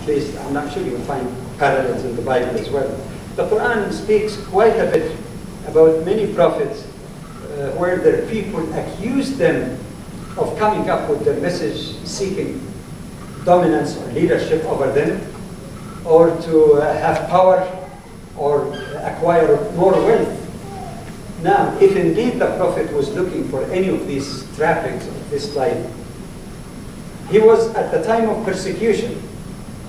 At least, I'm not sure you will find parallels in the Bible as well. The Quran speaks quite a bit about many prophets where their people accuse them of coming up with their message seeking dominance or leadership over them, or to have power or acquire more wealth. Now, if indeed the Prophet was looking for any of these trappings of this life, he was at the time of persecution.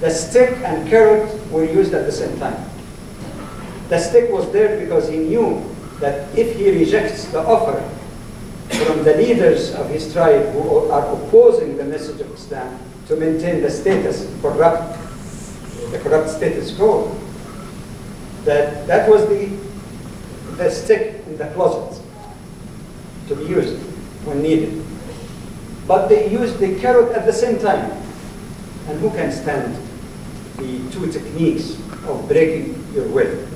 The stick and carrot were used at the same time. The stick was there because he knew that if he rejects the offer from the leaders of his tribe who are opposing the message of Islam to maintain the status, the corrupt status quo, that was the stick in the closet to be used when needed. But they used the carrot at the same time. And who can stand the two techniques of breaking your will?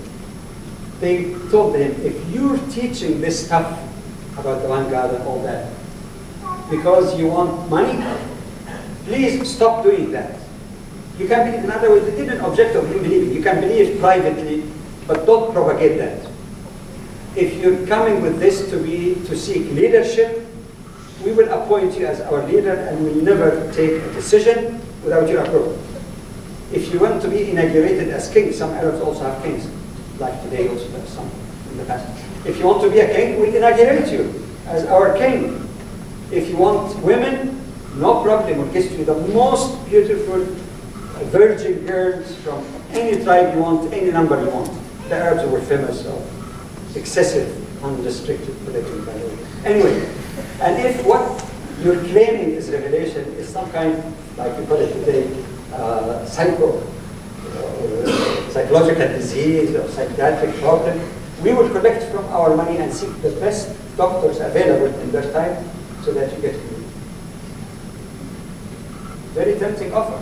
They told him, if you're teaching this stuff about the one God and all that because you want money, please stop doing that. You can believe, in other words, they didn't object of you believing. You can believe privately, but don't propagate that. If you're coming with this to seek leadership, we will appoint you as our leader and we'll never take a decision without your approval. If you want to be inaugurated as king, some Arabs also have kings, like today also have some in the past. If you want to be a king, we'll inaugurate you as our king. If you want women, no problem, we'll get you the most beautiful virgin girls from any tribe you want, any number you want. The Arabs were famous of excessive, unrestricted polygamy, by the way. Anyway, and if what you're claiming is revelation is some kind, like we call it today, psychological disease or psychiatric problem, we will collect from our money and seek the best doctors available in their time so that you get healed. Very tempting offer.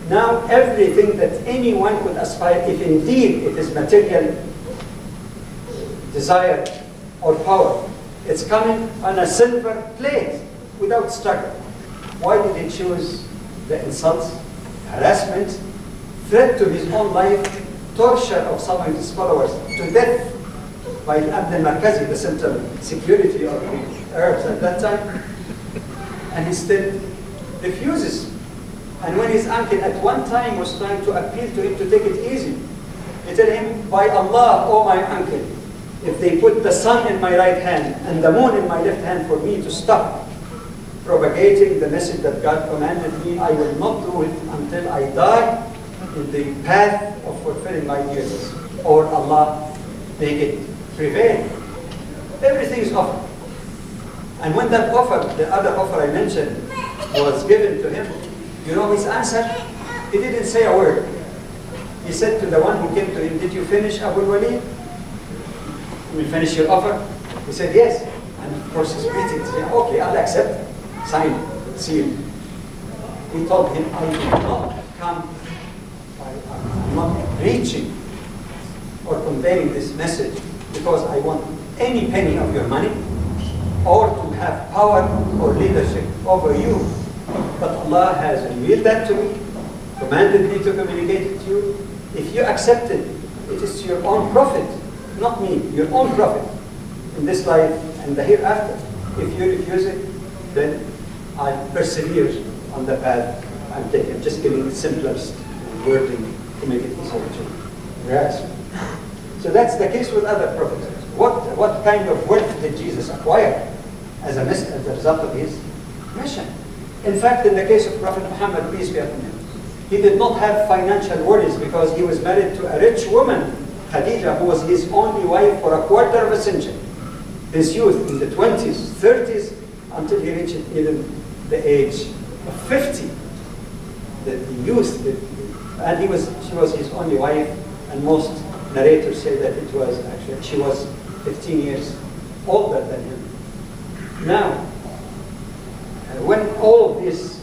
Now everything that anyone could aspire, if indeed it is material desire or power, it's coming on a silver plate without struggle. Why did he choose the insults, harassment, threat to his own life, torture of some of his followers to death by Abd al-Markazi, the central security of the Arabs at that time? And he still refuses. And when his uncle at one time was trying to appeal to him to take it easy, he told him, by Allah, oh my uncle, if they put the sun in my right hand and the moon in my left hand for me to stop propagating the message that God commanded me, I will not do it until I die in the path of fulfilling my duties, or Allah make it prevail. Everything is offered. And when that offer, the other offer I mentioned, was given to him, you know his answer? He didn't say a word. He said to the one who came to him, did you finish, Abu Walid? You will finish your offer? He said, yes. And of course he's greeting. He said, okay, I'll accept. Sign, seal. He told him, I will not come, I'm not preaching or conveying this message because I want any penny of your money or to have power or leadership over you. But Allah has revealed that to me, commanded me to communicate it to you. If you accept it, it is to your own profit, not me, your own profit in this life and the hereafter. If you refuse it, then I persevere on the path I'm taking. I'm just giving the simplest wording to make it easier to grasp. So that's the case with other prophets. What kind of wealth did Jesus acquire as a result of his mission? In fact, in the case of Prophet Muhammad, peace be upon him, he did not have financial worries because he was married to a rich woman, Khadija, who was his only wife for a quarter of a century. His youth in the 20s, 30s, until he reached even the age of 50. The youth, and she was his only wife, and most narrators say that it was actually, she was 15 years older than him. Now, when all of these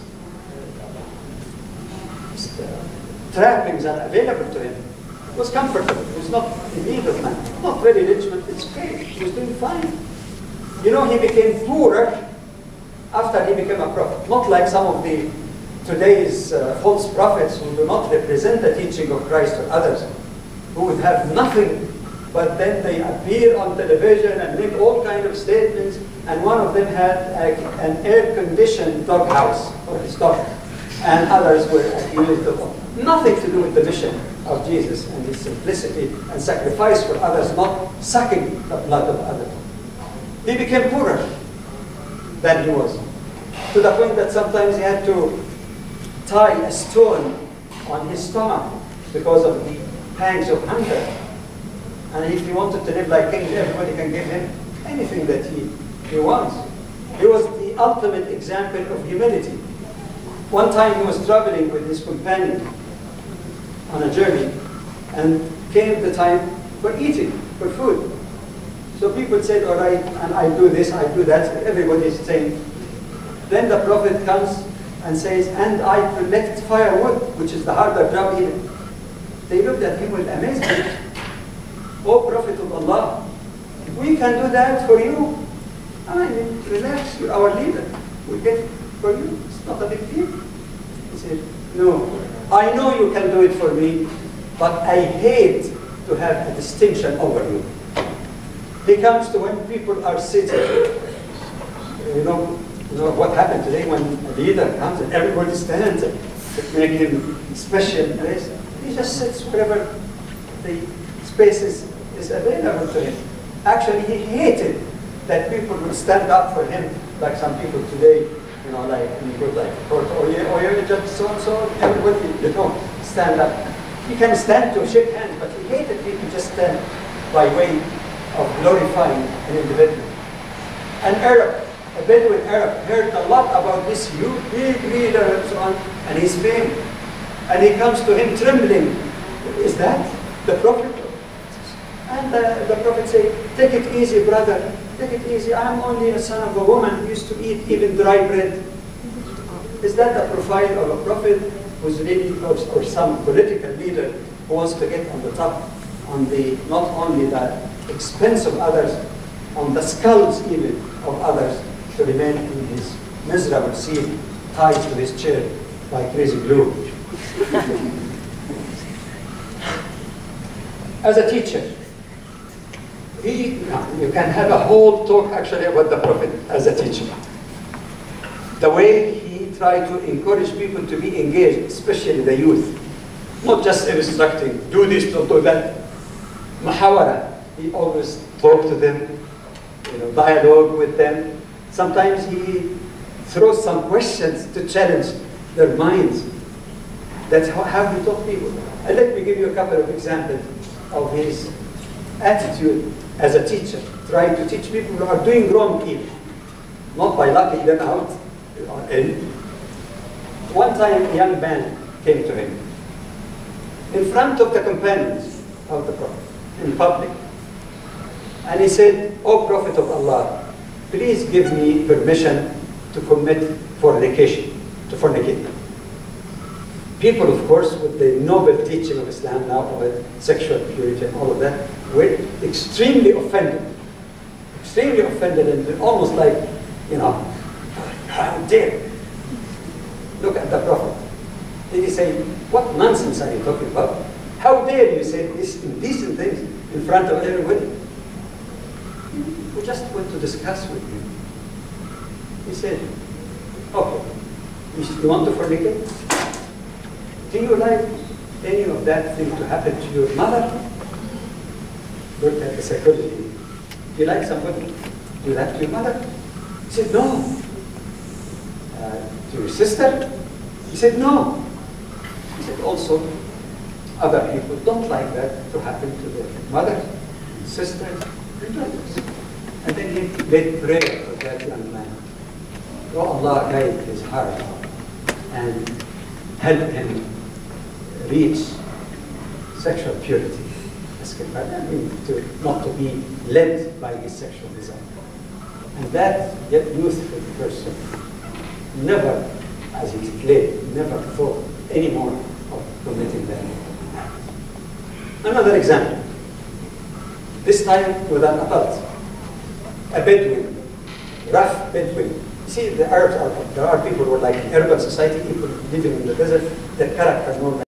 trappings are available to him, he was comfortable. He was not in need of money. Not very rich, but it's great. He was doing fine. You know, he became poorer after he became a prophet. Not like some of the today's false prophets who do not represent the teaching of Christ to others, who would have nothing, but then they appear on television and make all kinds of statements, and one of them had an air-conditioned doghouse for his dog, and others were accused of nothing to do with the mission of Jesus and his simplicity and sacrifice for others, not sucking the blood of others. He became poorer than he was, to the point that sometimes he had to tie a stone on his stomach because of the pangs of hunger. And if he wanted to live like kings, everybody can give him anything that he wants. He was the ultimate example of humility. One time he was traveling with his companion on a journey, and came the time for eating, for food. So people said, all right, and I do this, I do that, everybody is saying. Then the Prophet comes and says, and I collect firewood, which is the harder job even. They looked at him with amazement. Oh, Prophet of Allah, we can do that for you. I mean, relax, you're our leader. We get it for you. It's not a big deal. He said, no, I know you can do it for me, but I hate to have a distinction over you. He comes to when people are sitting. You know what happened today when a leader comes and everybody stands and make him special place. He just sits wherever the space is available to him. Actually, he hated that people would stand up for him, like some people today, like when you go like court, you're just so-and-so, everybody, stand up. He can stand to shake hands, but he hated people just stand by way of glorifying an individual. An Arab, a Bedouin Arab, heard a lot about this big leader and so on, and his fame. And he comes to him trembling. Is that the Prophet? And the Prophet said, take it easy, brother. Take it easy. I'm only a son of a woman who used to eat even dry bread. Is that the profile of a prophet who's really, or some political leader who wants to get on the top, on the not only the expense of others, on the skulls even of others, to remain in his miserable seat, tied to his chair by crazy glue? As a teacher, you can have a whole talk actually about the Prophet as a teacher. The way he tried to encourage people to be engaged, especially the youth. Not just instructing, do this, don't do that. Muhawara, he always talked to them, dialogue with them. Sometimes he throws some questions to challenge their minds. That's how he taught people. And let me give you a couple of examples of his attitude as a teacher, trying to teach people who are doing wrong even, not by locking them out. One time a young man came to him in front of the companions of the Prophet, in public. And he said, "Oh Prophet of Allah, please give me permission to commit fornication, to fornicate." People, of course, with the noble teaching of Islam now about sexual purity and all of that, were extremely offended. Extremely offended, and almost like, how dare. Look at the Prophet. Did he say, what nonsense are you talking about? How dare you say these indecent things in front of everybody? We just want to discuss with you. He said, okay, you want to fornicate? Do you like any of that thing to happen to your mother? Look at the psychology. Do you like somebody? Do you like your mother? He said, no. To your sister? He said, no. He said, also, other people don't like that to happen to their mother, sisters, and brothers. And then he made prayer for that young man. Oh, Allah guide his heart and help him reach sexual purity. I mean, not to be led by his sexual desire. And that youthful person never, as he declared, never thought anymore of committing that act. Another example, this time with an adult, a Bedouin, rough Bedouin, see, the Arabs there are people who are like in urban society, people living in the desert, their character normally